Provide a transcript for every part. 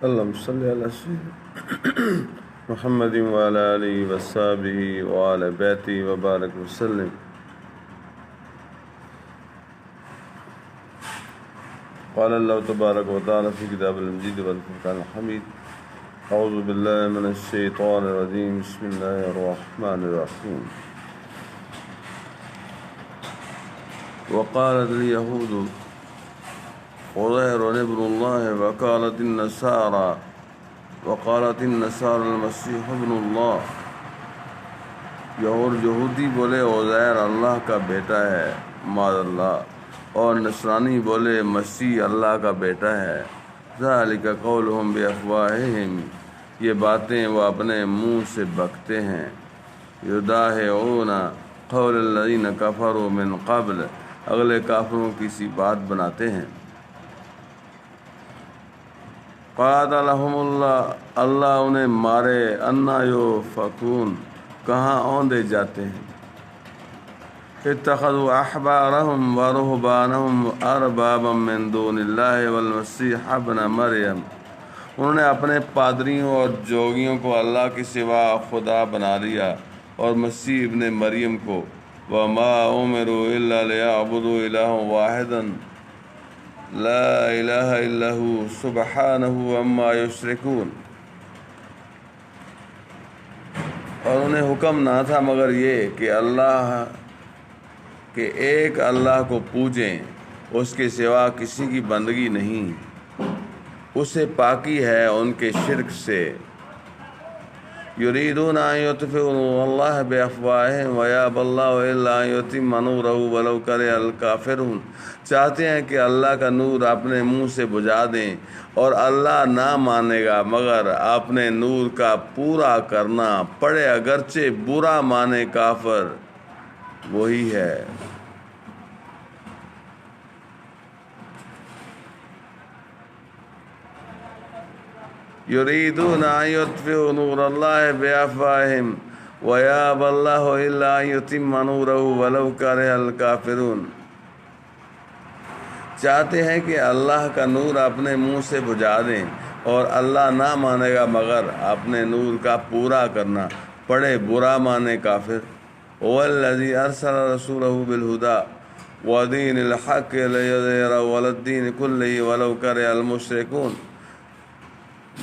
اللهم صل على سيدنا محمد وعلى آله وصحبه وعلى بيته وبارك وسلم. قال الله تبارك وتعالى في كتاب المجيد والفرقان الحميد: أعوذ بالله من الشيطان الرجيم. بسم الله الرحمن الرحيم. وقالت اليهود عزير ابن الله وقالت النصارى المسيح ابن اللہ. یہودی بولے عزیر اللہ کا بیٹا ہے معاذ اللہ، اور نصرانی بولے مسیح اللہ کا بیٹا ہے. ذالک قولہم بافواہہم، یہ باتیں وہ اپنے منہ سے بکتے ہیں. یداہعون قول الذین کفروا من قبل، اگلے کافروں کی سی بات بناتے ہیں. قاتلہم اللہ، اللہ انہیں مارے. انا یؤفکون، کہاں اوندے جاتے ہیں. اتخذوا احبارہم ورہبانہم اربابا من دون اللہ والمسیح ابن مریم، انہوں نے اپنے پادریوں اور جوگیوں کو اللہ کے سوا خدا بنا لیا، اور مسیح ابن مریم کو. وما امروا الا لیعبدوا الہا واحدا لا الہ الا ہو سبحانہ عما یشرکون. اور انہیں حکم نہ تھا مگر یہ کہ ایک اللہ کو پوجیں، اس کے سوا کسی کی بندگی نہیں، اسے پاکی ہے ان کے شرک سے. یریدون ان یطفئوا نور اللہ بافواہہم ویأبی اللہ الا ان یتم نورہ ولو کرہ الکافرون، چاہتے ہیں کہ اللہ کا نور اپنے منہ سے بجھا دیں، اور اللہ نہ مانے گا مگر اپنے نور کا پورا کرنا پڑے، اگرچہ برا مانے کافر وہی ہے. یریدون ان یطفئوا نور اللہ بافواہہم ویأبی اللہ الا ان یتم نورہ ولو کرہ الکافرون، چاہتے ہیں کہ اللہ کا نور اپنے منہ سے بجھا دیں، اور اللہ نہ مانے گا مگر اپنے نور کا پورا کرنا پڑے، برا مانے کافر. هو الذی ارسل رسولہ بالہدی ودین الحق لیظہرہ علی الدین کلہ ولو کرہ المشرکون،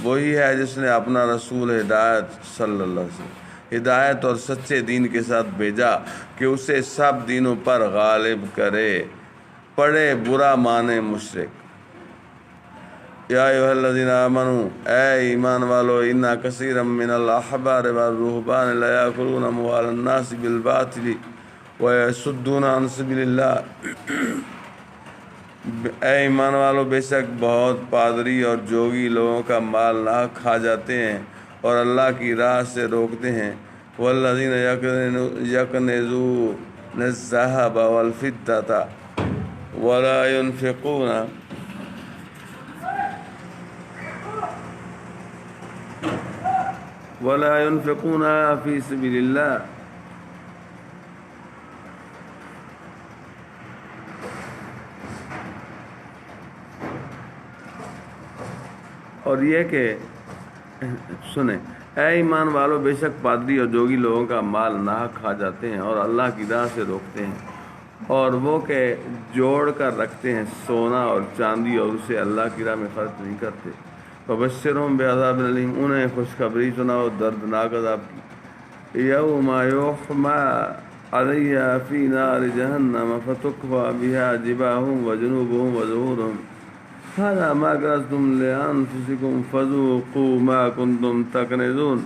وہی ہے جس نے اپنا رسول ہدایت صلی اللہ علیہ وسلم ہدایت اور سچے دین کے ساتھ بھیجا کہ اسے سب دینوں پر غالب کرے، پڑے برا مانے مشرک. یا ایھا الذین آمنوا، اے ایمان والو، ان کثیرا من الاحبار والرہبان لیاکلون اموال الناس بالباطل ویصدون عن سبیل اللہ. اے ایمان والو، بے شک بہت پادری اور جوگی لوگوں کا مال نہ کھا جاتے ہیں اور اللہ کی راہ سے روکتے ہیں. والذین یکنزون الذھب والفضة ولا ينفقون فی سبیل اللہ. اور یہ کہ سنیں، اے ایمان والو، بے شک پادری اور جوگی لوگوں کا مال ناحق کھا جاتے ہیں اور اللہ کی راہ سے روکتے ہیں، اور وہ کہ جوڑ کر رکھتے ہیں سونا اور چاندی اور اسے اللہ کی راہ میں خرچ نہیں کرتے. فبشرہم بعذاب علیم، انہیں خوشخبری سناؤ دردناک عذاب کی. یوم یحمى علیہ فی نار جہنم فتکوی بہا جباہہم وجنوبہم وظہورہم ھذا ما کنزتم لانفسکم فذوقوا ما کنتم تکنزون.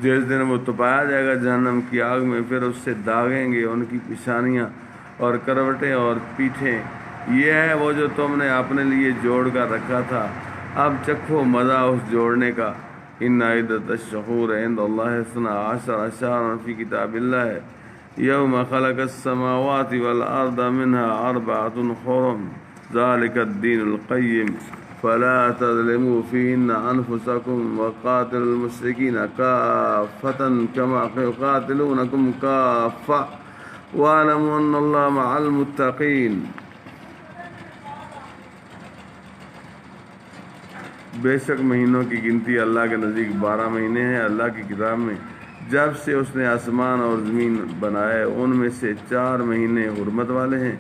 جس دن وہ تپایا جائے گا جہنم کی آگ میں، پھر اس سے داغیں گے ان کی پیشانیاں اور کروٹیں اور پیٹھیں. یہ ہے وہ جو تم نے اپنے لیے جوڑ کر رکھا تھا، اب چکھو مزہ اس جوڑنے کا. ان عدۃ الشہور عند اللہ 12 شہرا فی کتاب اللہ یوم خلق السماوات والارض منها 4 حرم ذلك الدین القیم فلا تظلموا فیہن انفسکم وقاتلوا المشرکین کافۃ کما یقاتلونکم کافۃ واعلموا ان اللہ مع المتقین. بے شک مہینوں کی گنتی اللہ کے نزدیک 12 مہینے ہیں اللہ کی کتاب میں۔ جب سے اس نے آسمان اور زمین بنائے ان میں سے 4 مہینے حرمت والے ہیں،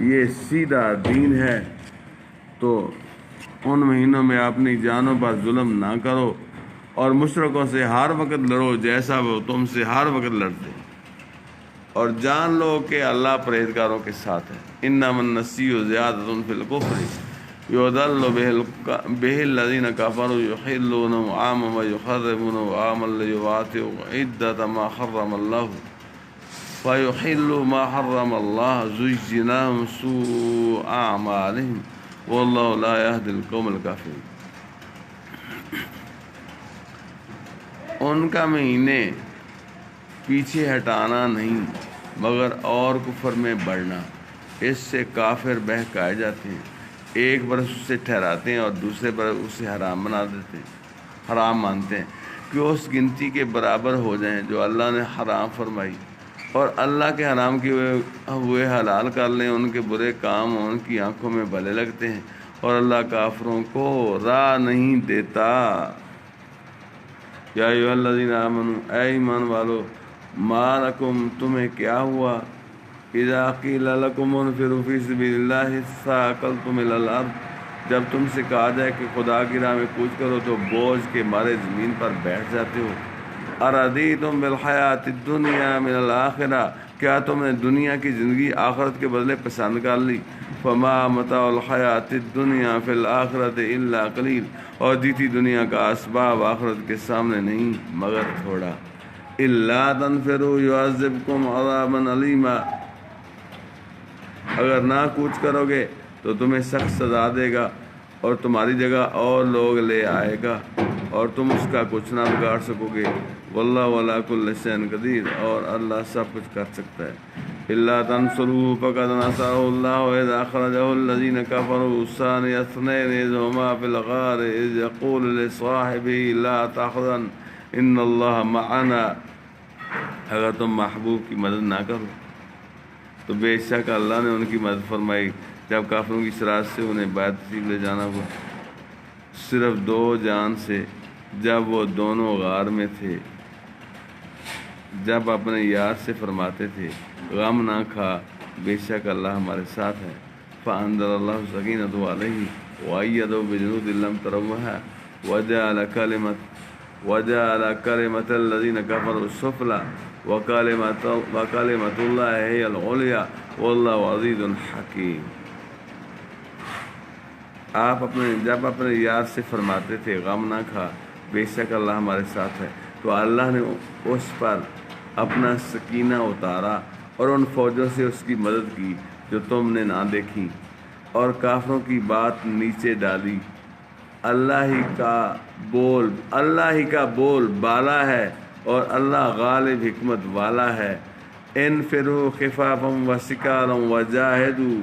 یہ سیدھا دین ہے، تو ان مہینوں میں اپنی جانوں پر ظلم نہ کرو اور مشرکوں سے ہر وقت لڑو جیسا وہ تم سے ہر وقت لڑتے، اور جان لو کہ اللہ پرہیزگاروں کے ساتھ ہے۔ انما النسیء زیادۃ فی الکفر یضل بہ الذین کفروا یحلونہ عاما ویحرمونہ عاما لیواطئوا عدۃ ما حرم اللہ فیحلوا ما حرم اللہ زین لہم سوء اعمالہم واللہ لا یہدی القوم الکافرین۔ ان کا مہینے پیچھے ہٹانا نہیں مگر اور کفر میں بڑھنا، اس سے کافر بہکائے جاتے ہیں، ایک برس اسے ٹھہراتے ہیں اور دوسرے برس اسے حرام بنا دیتے ہیں، حرام مانتے ہیں کہ اس گنتی کے برابر ہو جائیں جو اللہ نے حرام فرمائی، اور اللہ کے حرام کیے ہوئے حلال کر لیں۔ ان کے برے کام ان کی آنکھوں میں بھلے لگتے ہیں اور اللہ کافروں کو راہ نہیں دیتا۔ یا ایھا الذین آمنوا، اے ایمان والو، ما لکم تمہیں کیا ہوا، اذا قیل لکم انفروا فی سبیل اللہ ثاقلتم الی الارض، جب تم سے کہا جائے کہ خدا کی راہ میں کوچ کرو تو بوجھ کے مارے زمین پر بیٹھ جاتے ہو۔ ارضیتم بالحیاۃ الدنیا من الآخرہ، کیا تم نے دنیا کی زندگی آخرت کے بدلے پسند کر لی؟ فما متاع الحیاۃ الدنیا فی الآخرۃ الا قلیل، اور جیتی دنیا کا اسباب آخرت کے سامنے نہیں مگر تھوڑا۔ الا تنفروا یعذبکم عذابا علیما، اگر نہ کوچ کرو گے تو تمہیں سخت سزا دے گا اور تمہاری جگہ اور لوگ لے آئے گا اور تم اس کا کچھ نہ بگاڑ سکو گے۔ واللہ علی کل شیء قدیر، اور اللہ سب کچھ کر سکتا ہے۔ الا تنصروه فقد نصره الله اذ اخرجه الذين كفروا ثاني اثنين اذ هما في الغار اذ يقول لصاحبه لا تحزن ان الله معنا، اگر تم محبوب کی مدد نہ کرو تو بے شک اللہ نے ان کی مدد فرمائی جب کافروں کی شرارت سے انہیں بیت تشریف لے جانا ہوا، صرف 2 جان سے، جب وہ دونوں غار میں تھے، جب اپنے یار سے فرماتے تھے غم نہ کھا، بے شک اللہ ہمارے ساتھ ہے۔ فأنزل اللہ سکینتہ علیہ وأیدہ بجنود لم تروها وجعل کلمۃ الذین کفروا السفلی وکلمۃ اللہ ہی العلیٰ واللہ عزیز حکیم۔ آپ جب اپنے یار سے فرماتے تھے غم نہ کھا، بے شک اللہ ہمارے ساتھ ہے، تو اللہ نے اس پر اپنا سکینہ اتارا اور ان فوجوں سے اس کی مدد کی جو تم نے نہ دیکھی، اور کافروں کی بات نیچے ڈالی۔ اللہ ہی کا بول بالا ہے اور اللہ غالب حکمت والا ہے۔ انفروا خفافا وثقالا وجاہدوا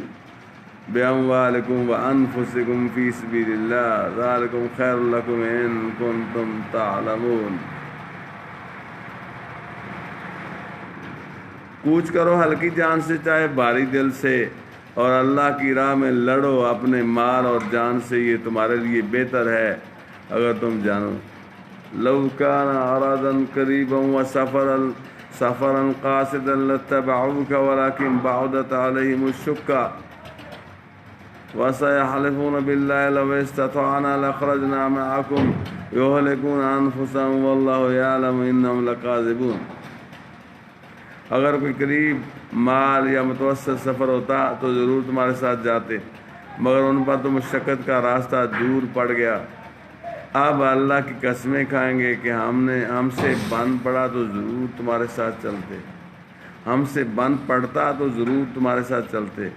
بأموالکم وانفسکم فی سبیل اللہ ذلکم خیر لکم ان کنتم تعلمون۔ کوچ کرو ہلکی جان سے چاہے بھاری دل سے، اور اللہ کی راہ میں لڑو اپنے مال اور جان سے، یہ تمہارے لیے بہتر ہے اگر تم جانو۔ لو کان عرضا قریبا وسفرا قاصدا لاتبعوک ولکن بعدت علیہم الشقہ وسيحلفون بالله لو استطعنا لخرجنا معكم يهلكون انفسهم والله يعلم انهم لكاذبون۔ اگر کوئی قریب مال یا متوسط سفر ہوتا تو ضرور تمہارے ساتھ جاتے، مگر ان پر تو مشقت کا راستہ دور پڑ گیا۔ اب اللہ کی قسمیں کھائیں گے کہ ہم سے بند پڑا تو ضرور تمہارے ساتھ چلتے، ہم سے بند پڑتا تو ضرور تمہارے ساتھ چلتے۔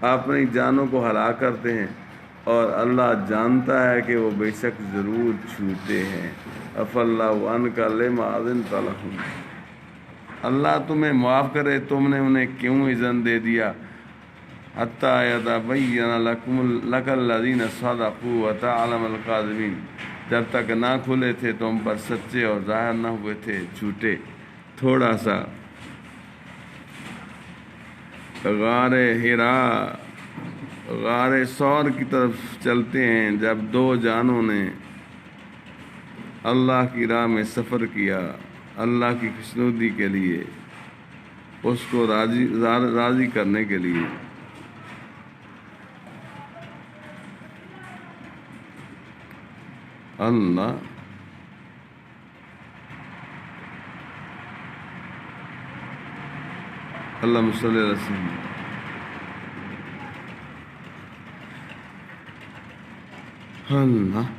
اپنی جانوں کو ہلاک کرتے ہیں اور اللہ جانتا ہے کہ وہ بے شک ضرور چھوٹے ہیں۔ عفی اللہ عنک لما اذنت لہم، اللہ تمہیں معاف کرے، تم نے انہیں کیوں اذن دے دیا۔ حتی یتبین لک الذین صدقوا وتعلم الکاذبین، جب تک نہ کھلے تھے تم پر سچے اور ظاہر نہ ہوئے تھے جھوٹے۔ تھوڑا سا غار حرا غار ثور کی طرف چلتے ہیں جب دو جانوں نے اللہ کی راہ میں سفر کیا اللہ کی خوشنودی کے لیے، اس کو راضی کرنے کے لیے۔ اللہ اللہم صلی علی سیدنا اللہ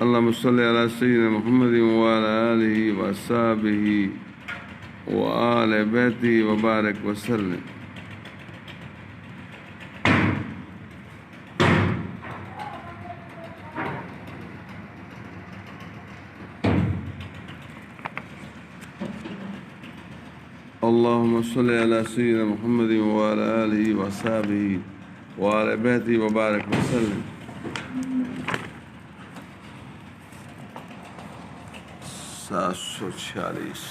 اللہم صلی علی سیدنا محمد وعلی آلہ وصحبہ وآل بیتہ وبارک وسلم۔ اللہم صلی علی سیدنا محمد وعلی آلہ وصحبہ وآل بیتہ وبارک وسلم۔ 746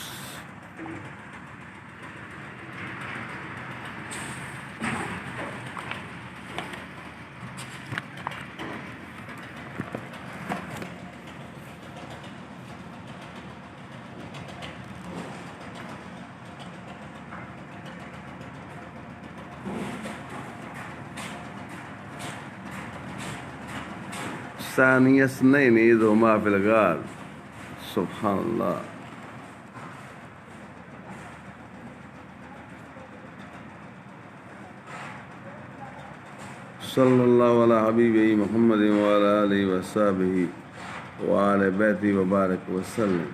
ثانی اثنین اذ ہما فی الغار۔ سبحان اللہ۔ صلی اللہ علی حبیبہ محمد وعلی آلہ وصحبہ وآل بیتہ وبارک وسلم۔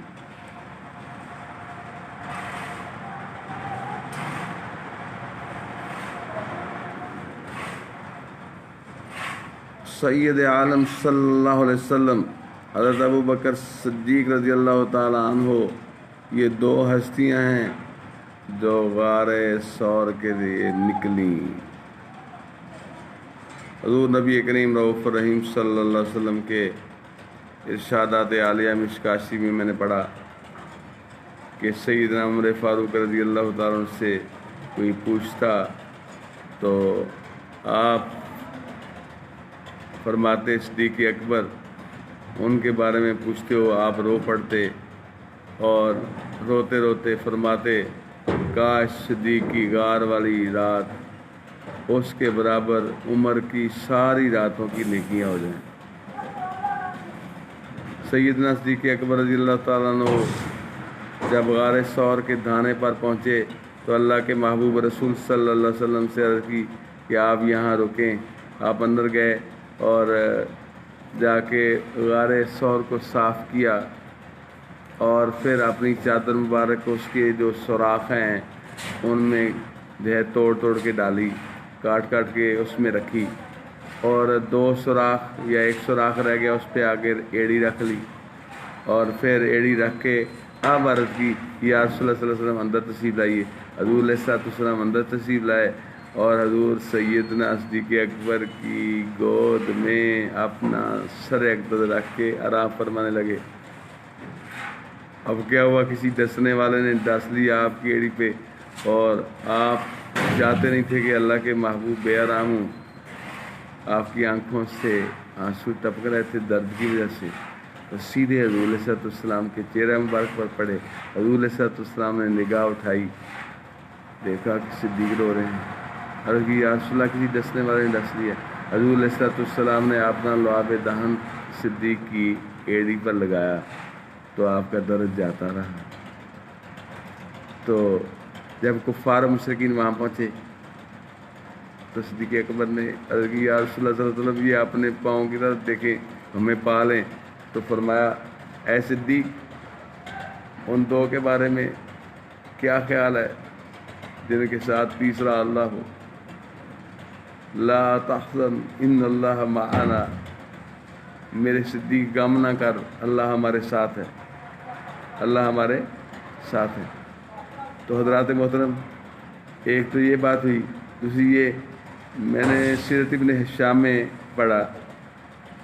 سید عالم صلی اللہ علیہ وسلم حضرت ابو بکر صدیق رضی اللہ تعالی عنہ یہ دو ہستیاں ہیں جو غار ثور کے لیے نکلیں۔ حضور نبی کریم رؤوف الرحیم صلی اللہ علیہ وسلم کے ارشادات عالیہ مشکاشی میں میں نے پڑھا کہ سیدنا عمر فاروق رضی اللہ تعالیٰ عنہ سے کوئی پوچھتا تو آپ فرماتے صدیق اکبر ان کے بارے میں پوچھتے ہو، آپ رو پڑتے اور روتے روتے فرماتے کاش صدیق کی غار والی رات اس کے برابر عمر کی ساری راتوں کی نیکیاں ہو جائیں۔ سیدنا صدیق اکبر رضی اللہ تعالیٰ عنہ جب غار ثور کے دھانے پر پہنچے تو اللہ کے محبوب رسول صلی اللہ علیہ وسلم سے عرض کی کہ آپ یہاں رکیں۔ آپ اندر گئے اور جا کے غار ثور کو صاف کیا اور پھر اپنی چادر مبارک اس کے جو سوراخ ہیں ان میں جو ہے توڑ توڑ کے ڈالی، کاٹ کاٹ کے اس میں رکھی، اور 2 سوراخ یا 1 سوراخ رہ گیا اس پہ آگے ایڑی رکھ لی، اور پھر ایڑی رکھ کے آپ عرض کی یا رسول اللہ صلی اللہ علیہ وسلم اندر تشریف لائیے۔ حضور علیہ السلام اندر تشریف لائے اور حضور سیدنا صدیق اکبر کی گود میں اپنا سر اقدس رکھ کے آرام فرمانے لگے۔ اب کیا ہوا، کسی ڈسنے والے نے ڈس لیا آپ کی ایڑی پہ اور آپ چاہتے نہیں تھے کہ اللہ کے محبوب بے آرام ہوں۔ آپ کی آنکھوں سے آنسو ٹپک رہے تھے درد کی وجہ سے، تو سیدھے حضور علیہ السلام کے چہرہ مبارک پر پڑے۔ حضور علیہ السلام نے نگاہ اٹھائی، دیکھا کہ صدیق رو رہے ہیں، اور یا رسول اللہ کسی ڈسنے والے نے ڈس لیا۔ حضور علیہ السلام نے اپنا لعاب دہن صدیق کی ایڑی پر لگایا تو آپ کا درد جاتا رہا۔ تو جب کفار و مشرکین وہاں پہنچے تو صدیق اکبر نے عرض کی یا رسول اللہ صلی اللہ علیہ وسلم یہ اپنے پاؤں کی طرف دیکھیں، ہمیں پا لیں۔ تو فرمایا اے صدیق ان 2 کے بارے میں کیا خیال ہے جن کے ساتھ تیسرا اللہ ہو؟ لا تحزن ان اللہ معنا، میرے صدیق غم نہ کر، اللہ ہمارے ساتھ ہے، اللہ ہمارے ساتھ ہے۔ تو حضرات محترم، ایک تو یہ بات ہوئی، دوسری یہ میں نے سیرت ابن ہشام میں پڑھا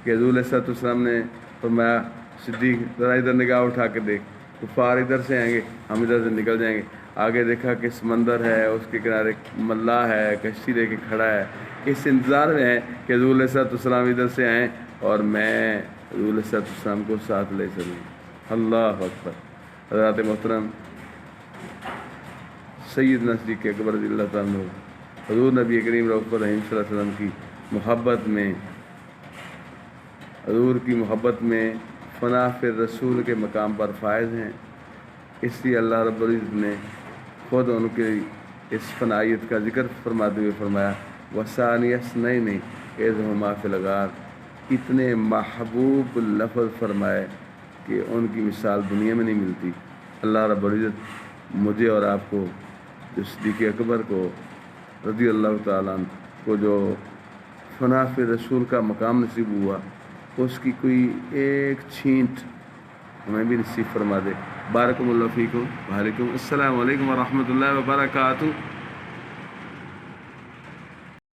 کہ حضور علیہ السلام نے فرمایا صدیق ذرا ادھر نگاہ اٹھا کے دیکھ، کفار ادھر سے آئیں گے، ہم ادھر سے نکل جائیں گے۔ آگے دیکھا کہ سمندر ہے، اس کے کنارے ملاح ہے، کشتی لے کے کھڑا ہے، اس انتظار میں ہے کہ حضور علیہ السلام ادھر سے آئیں اور میں حضور علیہ السلام کو ساتھ لے چلوں۔ اللہ اکبر۔ حضرات محترم سیدنا صدیق اکبر رضی اللہ تعالیٰ عنہ حضور نبی کریم رؤوف الرحیم صلی اللہ علیہ وسلم کی محبت میں، حضور کی محبت میں فنا فی رسول کے مقام پر فائز ہیں، اس لیے اللہ رب العزت نے خود ان کے اس فنائیت کا ذکر فرماتے ہوئے فرمایا وَثَانِيَ اثْنَيْنِ اِذْ هُمَا فِي الْغَارِ، اتنے محبوب لفظ فرمائے کہ ان کی مثال دنیا میں نہیں ملتی۔ اللہ رب العزت مجھے اور آپ کو، جو صدیق اکبر کو رضی اللہ تعالیٰ عنہ کو جو فنا فی رسول کا مقام نصیب ہوا، اس کی کوئی ایک چھینٹ ہمیں بھی نصیب فرما دے۔ بارک اللہ فیکم وعلیکم السلام علیکم ورحمۃ اللہ وبرکاتہ۔